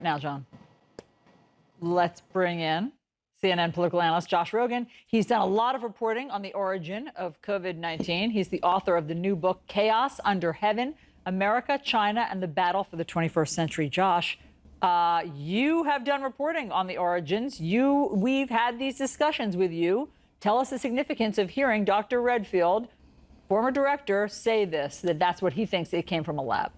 Now, John, let's bring in CNN political analyst Josh Rogin. He's done a lot of reporting on the origin of COVID-19. He's the author of the new book, Chaos Under Heaven, America, China, and the Battle for the 21st Century. Josh, you have done reporting on the origins. We've had these discussions with you. Tell us the significance of hearing Dr. Redfield, former director, say that's what he thinks it came from a lab.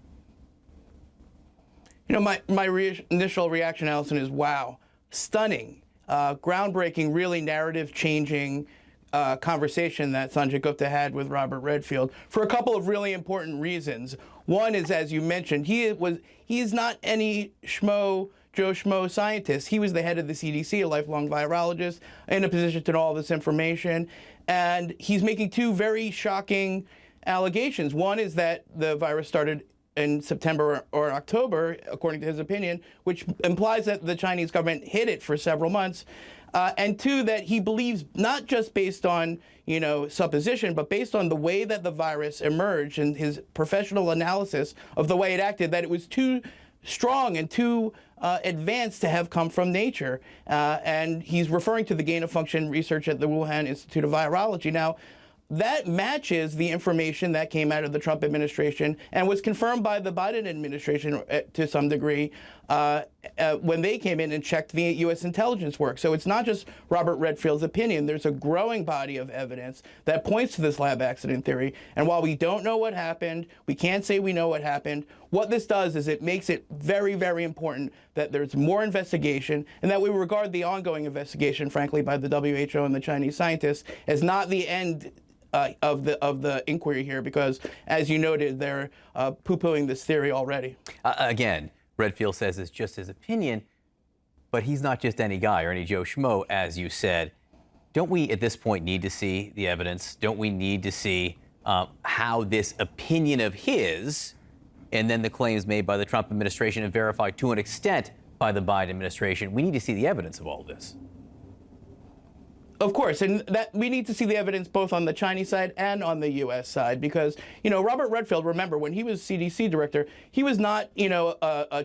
You know, my initial reaction, Alisyn, is wow, stunning, groundbreaking, really narrative-changing conversation that Sanjay Gupta had with Robert Redfield for a couple of really important reasons. One is, as you mentioned, he is not any Joe Schmo scientist. He was the head of the CDC, a lifelong virologist, in a position to know all this information. And he's making two very shocking allegations. One is that the virus started in September or October, according to his opinion, which implies that the Chinese government hid it for several months. And two, that he believes, not just based on, supposition, but based on the way that the virus emerged and his professional analysis of the way it acted, that it was too strong and too advanced to have come from nature. And he's referring to the gain-of-function research at the Wuhan Institute of Virology. Now, that matches the information that came out of the Trump administration and was confirmed by the Biden administration to some degree when they came in and checked the U.S. intelligence work. So it's not just Robert Redfield's opinion. There's a growing body of evidence that points to this lab accident theory. And while we don't know what happened, we can't say we know what happened. What this does is it makes it very, very important that there's more investigation and that we regard the ongoing investigation, frankly, by the WHO and the Chinese scientists as not the end of the inquiry here, because, as you noted, they're poo-pooing this theory already. Again, Redfield says it's just his opinion, but he's not just any guy or any Joe Schmo, as you said. Don't we, at this point, need to see the evidence? Don't we need to see how this opinion of his, and then the claims made by the Trump administration and verified to an extent by the Biden administration? We need to see the evidence of all this. Of course, and that we need to see the evidence both on the Chinese side and on the U.S. side, because, Robert Redfield, remember, when he was CDC director, he was not,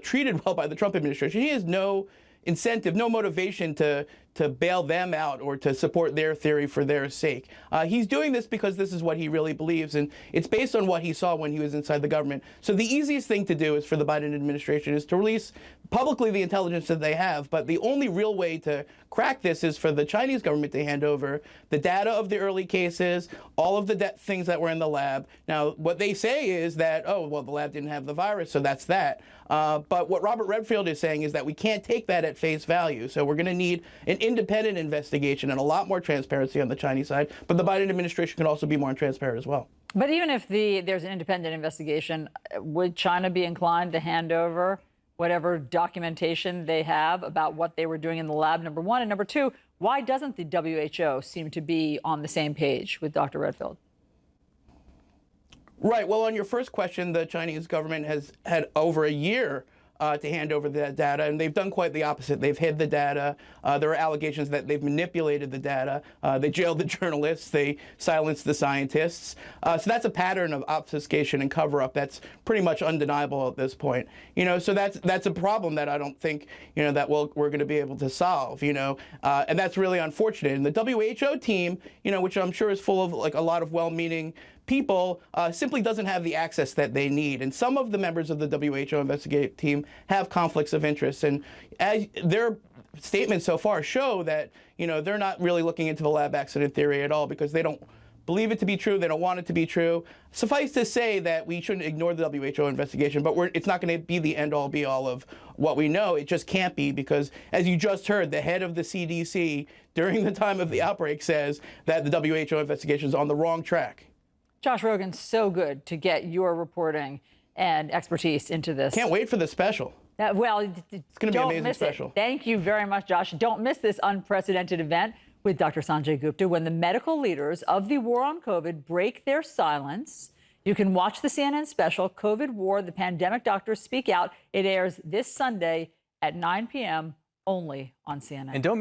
treated well by the Trump administration. He has no incentive, no motivation to bail them out or to support their theory for their sake. He's doing this because this is what he really believes, and it's based on what he saw when he was inside the government. So the easiest thing to do is for the Biden administration is to release publicly the intelligence that they have, but the only real way to crack this is for the Chinese government to hand over the data of the early cases, all of the things that were in the lab. Now, what they say is that, oh, well, the lab didn't have the virus, so that's that. But what Robert Redfield is saying is that we can't take that at face value. So we're going to need an independent investigation and a lot more transparency on the Chinese side. But the Biden administration can also be more transparent as well. But even if there's an independent investigation, would China be inclined to hand over whatever documentation they have about what they were doing in the lab, number one? And number two, why doesn't the WHO seem to be on the same page with Dr. Redfield? Right. Well, on your first question, the Chinese government has had over a year to hand over that data, and they've done quite the opposite. They've hid the data. There are allegations that they've manipulated the data. They jailed the journalists. They silenced the scientists. So that's a pattern of obfuscation and cover-up that's pretty much undeniable at this point. So that's a problem that I don't think that we're going to be able to solve. And that's really unfortunate. And the WHO team, which I'm sure is full of a lot of well-meaning people, simply doesn't have the access that they need. And some of the members of the WHO investigative team have conflicts of interest. And as their statements so far show that, they're not really looking into the lab accident theory at all because they don't believe it to be true. They don't want it to be true. Suffice to say that we shouldn't ignore the WHO investigation, but it's not going to be the end-all, be-all of what we know. It just can't be, because, as you just heard, the head of the CDC during the time of the outbreak says that the WHO investigation is on the wrong track. Josh Rogin, so good to get your reporting and expertise into this. Can't wait for the special. Well, it's going to be an amazing special. Thank you very much, Josh. Don't miss this unprecedented event with Dr. Sanjay Gupta when the medical leaders of the war on COVID break their silence. You can watch the CNN special, COVID War, the Pandemic Doctors Speak Out. It airs this Sunday at 9 p.m. only on CNN. And don't